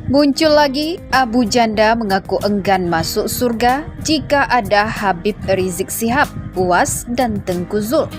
Muncul lagi, Abu Janda mengaku enggan masuk surga jika ada Habib Rizik Syihab, UAS, dan Tengku Zul.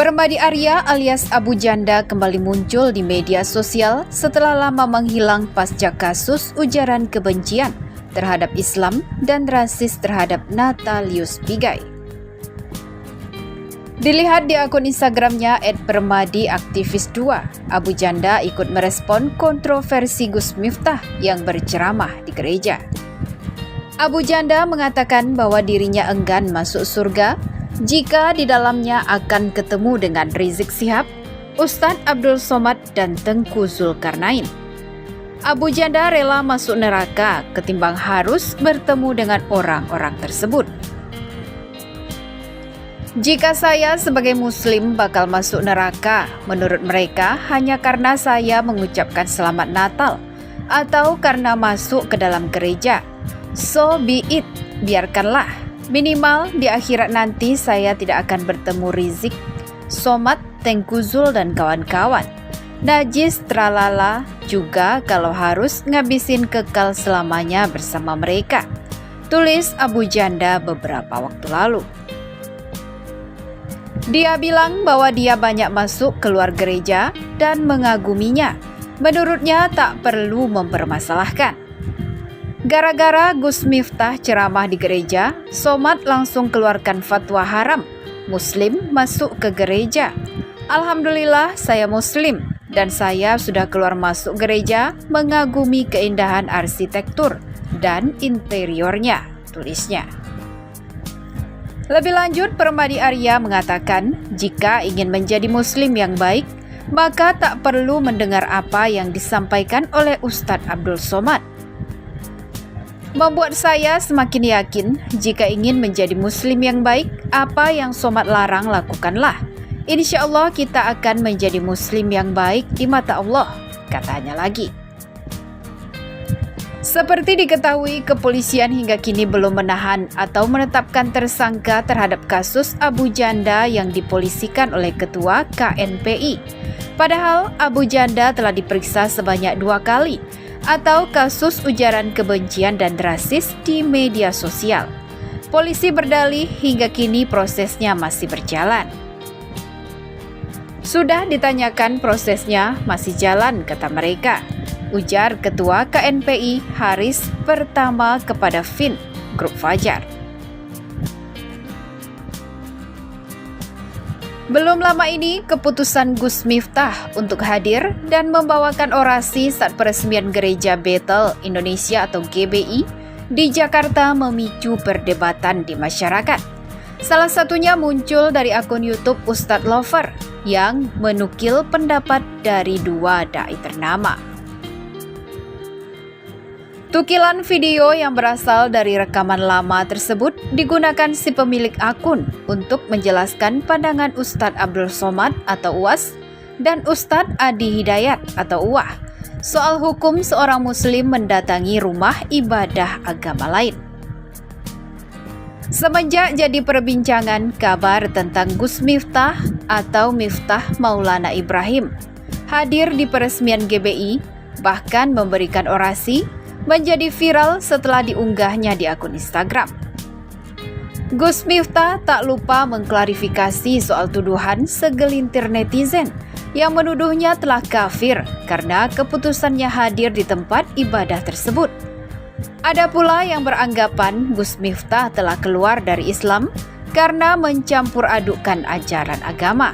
Permadi Arya alias Abu Janda kembali muncul di media sosial setelah lama menghilang pasca kasus ujaran kebencian terhadap Islam dan rasis terhadap Natalius Pigai. Dilihat di akun Instagramnya @permadiaktivis2, Abu Janda ikut merespon kontroversi Gus Miftah yang berceramah di gereja. Abu Janda mengatakan bahwa dirinya enggan masuk surga jika di dalamnya akan ketemu dengan Rizik Syihab, Ustadz Abdul Somad, dan Tengku Zulkarnain. Abu Janda rela masuk neraka ketimbang harus bertemu dengan orang-orang tersebut. Jika saya sebagai muslim bakal masuk neraka, menurut mereka hanya karena saya mengucapkan selamat Natal atau karena masuk ke dalam gereja. So be it, biarkanlah. Minimal di akhirat nanti saya tidak akan bertemu Rizik, Somad, Tengku Zul, dan kawan-kawan. Najis tralala juga kalau harus ngabisin kekal selamanya bersama mereka. Tulis Abu Janda beberapa waktu lalu. Dia bilang bahwa dia banyak masuk keluar gereja dan mengaguminya. Menurutnya tak perlu mempermasalahkan. Gara-gara Gus Miftah ceramah di gereja, Somad langsung keluarkan fatwa haram Muslim masuk ke gereja. Alhamdulillah saya Muslim dan saya sudah keluar masuk gereja mengagumi keindahan arsitektur dan interiornya, tulisnya. Lebih lanjut, Permadi Arya mengatakan, jika ingin menjadi Muslim yang baik, maka tak perlu mendengar apa yang disampaikan oleh Ustadz Abdul Somad. Membuat saya semakin yakin, jika ingin menjadi Muslim yang baik, apa yang Somad larang lakukanlah. Insya Allah kita akan menjadi Muslim yang baik di mata Allah, katanya lagi. Seperti diketahui, kepolisian hingga kini belum menahan atau menetapkan tersangka terhadap kasus Abu Janda yang dipolisikan oleh Ketua KNPI. Padahal Abu Janda telah diperiksa sebanyak 2 kali atau kasus ujaran kebencian dan rasis di media sosial. Polisi berdalih hingga kini prosesnya masih berjalan. Sudah ditanyakan prosesnya masih jalan, kata mereka, ujar Ketua KNPI Haris pertama kepada Fin, Grup Fajar. Belum lama ini, keputusan Gus Miftah untuk hadir dan membawakan orasi saat peresmian Gereja Bethel Indonesia atau GBI di Jakarta memicu perdebatan di masyarakat. Salah satunya muncul dari akun YouTube Ustadz Lover yang menukil pendapat dari 2 dai ternama. Tukilan video yang berasal dari rekaman lama tersebut digunakan si pemilik akun untuk menjelaskan pandangan Ustadz Abdul Somad atau UAS dan Ustadz Adi Hidayat atau UAH soal hukum seorang muslim mendatangi rumah ibadah agama lain. Semenjak jadi perbincangan kabar tentang Gus Miftah atau Miftah Maulana Ibrahim hadir di peresmian GBI, bahkan memberikan orasi, menjadi viral setelah diunggahnya di akun Instagram. Gus Miftah tak lupa mengklarifikasi soal tuduhan segelintir netizen yang menuduhnya telah kafir karena keputusannya hadir di tempat ibadah tersebut. Ada pula yang beranggapan Gus Miftah telah keluar dari Islam karena mencampur adukkan ajaran agama.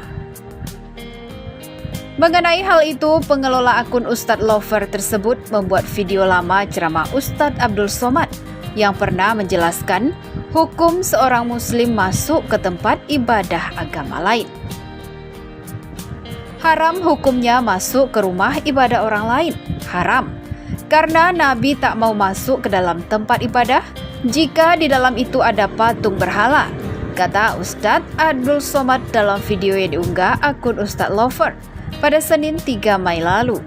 Mengenai hal itu, pengelola akun Ustadz Lover tersebut membuat video lama ceramah Ustadz Abdul Somad yang pernah menjelaskan hukum seorang muslim masuk ke tempat ibadah agama lain. Haram hukumnya masuk ke rumah ibadah orang lain. Haram. Karena Nabi tak mau masuk ke dalam tempat ibadah jika di dalam itu ada patung berhala, kata Ustadz Abdul Somad dalam video yang diunggah akun Ustadz Lover pada Senin 3 Mei lalu.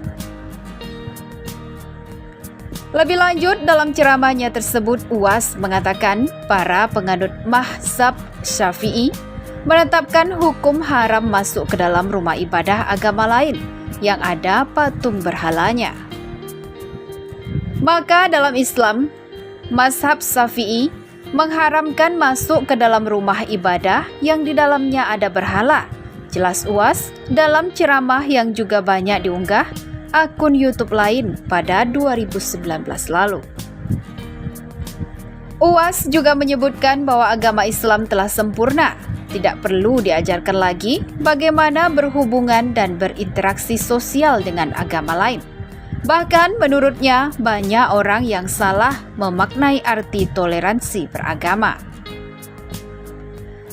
Lebih lanjut, dalam ceramahnya tersebut, UAS mengatakan para penganut mazhab Syafi'i menetapkan hukum haram masuk ke dalam rumah ibadah agama lain yang ada patung berhalanya. Maka dalam Islam, mazhab Syafi'i mengharamkan masuk ke dalam rumah ibadah yang di dalamnya ada berhala. Jelas UAS dalam ceramah yang juga banyak diunggah akun YouTube lain pada 2019 lalu. UAS juga menyebutkan bahwa agama Islam telah sempurna, tidak perlu diajarkan lagi bagaimana berhubungan dan berinteraksi sosial dengan agama lain. Bahkan menurutnya banyak orang yang salah memaknai arti toleransi beragama.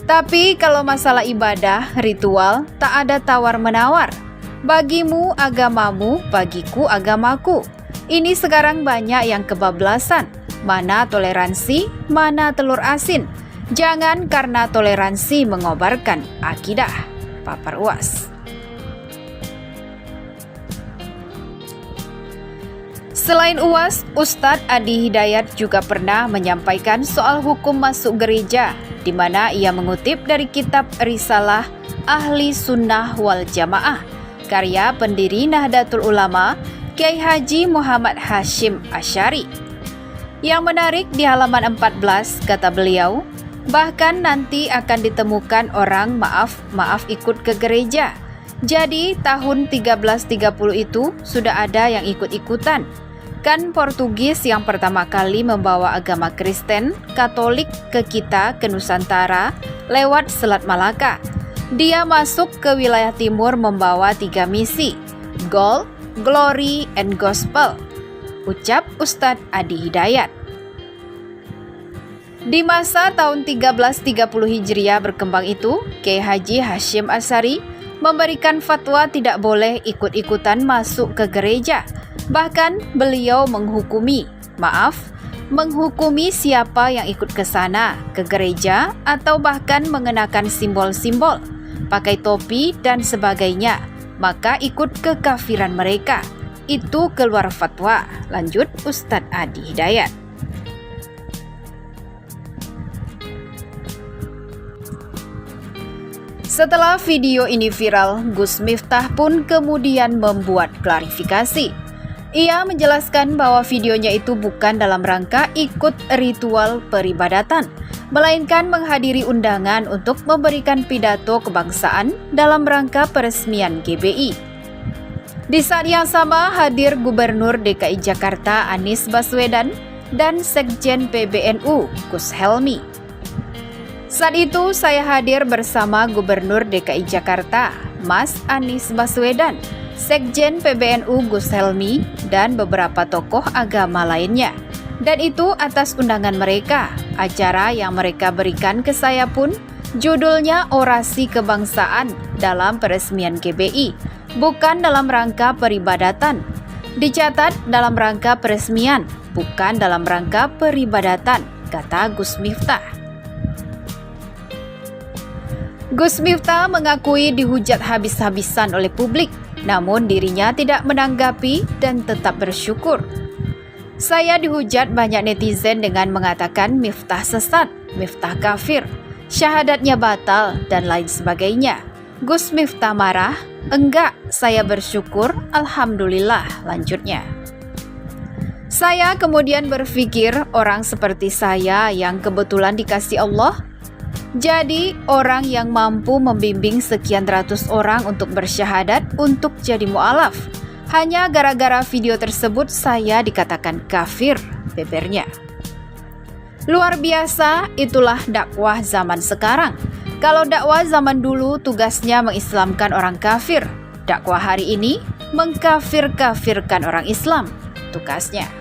Tapi kalau masalah ibadah, ritual, tak ada tawar-menawar. Bagimu agamamu, bagiku agamaku. Ini sekarang banyak yang kebablasan. Mana toleransi, mana telur asin. Jangan karena toleransi mengobarkan akidah. Papar UAS. Selain UAS, Ustadz Adi Hidayat juga pernah menyampaikan soal hukum masuk gereja, di mana ia mengutip dari kitab Risalah Ahli Sunnah wal Jamaah, karya pendiri Nahdlatul Ulama, Kiai Haji Muhammad Hashim Asy'ari. Yang menarik di halaman 14, kata beliau, bahkan nanti akan ditemukan orang maaf ikut ke gereja. Jadi tahun 1330 itu sudah ada yang ikut-ikutan. Kan Portugis yang pertama kali membawa agama Kristen, Katolik ke kita, ke Nusantara, lewat Selat Malaka. Dia masuk ke wilayah timur membawa 3 misi, Gold, Glory, and Gospel, ucap Ustadz Adi Hidayat. Di masa tahun 1330 Hijriah berkembang itu, Kiai Haji Hashim Asy'ari memberikan fatwa tidak boleh ikut-ikutan masuk ke gereja. Bahkan beliau menghukumi siapa yang ikut ke sana, ke gereja, atau bahkan mengenakan simbol-simbol, pakai topi dan sebagainya, maka ikut kekafiran mereka. Itu keluar fatwa, lanjut Ustadz Adi Hidayat. Setelah video ini viral, Gus Miftah pun kemudian membuat klarifikasi. Ia menjelaskan bahwa videonya itu bukan dalam rangka ikut ritual peribadatan, melainkan menghadiri undangan untuk memberikan pidato kebangsaan dalam rangka peresmian GBI. Di saat yang sama hadir Gubernur DKI Jakarta Anies Baswedan dan Sekjen PBNU Gus Helmi. Saat itu saya hadir bersama Gubernur DKI Jakarta Mas Anies Baswedan, Sekjen PBNU Gus Helmi, dan beberapa tokoh agama lainnya. Dan itu atas undangan mereka. Acara yang mereka berikan ke saya pun judulnya Orasi Kebangsaan dalam Peresmian GBI, bukan dalam rangka peribadatan. Dicatat dalam rangka peresmian, bukan dalam rangka peribadatan, kata Gus Miftah. Gus Miftah mengakui dihujat habis-habisan oleh publik, namun dirinya tidak menanggapi dan tetap bersyukur. Saya dihujat banyak netizen dengan mengatakan Miftah sesat, Miftah kafir, syahadatnya batal, dan lain sebagainya. Gus Miftah marah? Enggak, saya bersyukur, alhamdulillah, lanjutnya. Saya kemudian berpikir orang seperti saya yang kebetulan dikasih Allah, jadi orang yang mampu membimbing sekian ratus orang untuk bersyahadat untuk jadi mu'alaf. Hanya gara-gara video tersebut saya dikatakan kafir, bebernya. Luar biasa, itulah dakwah zaman sekarang. Kalau dakwah zaman dulu tugasnya mengislamkan orang kafir, dakwah hari ini mengkafir-kafirkan orang Islam, tugasnya.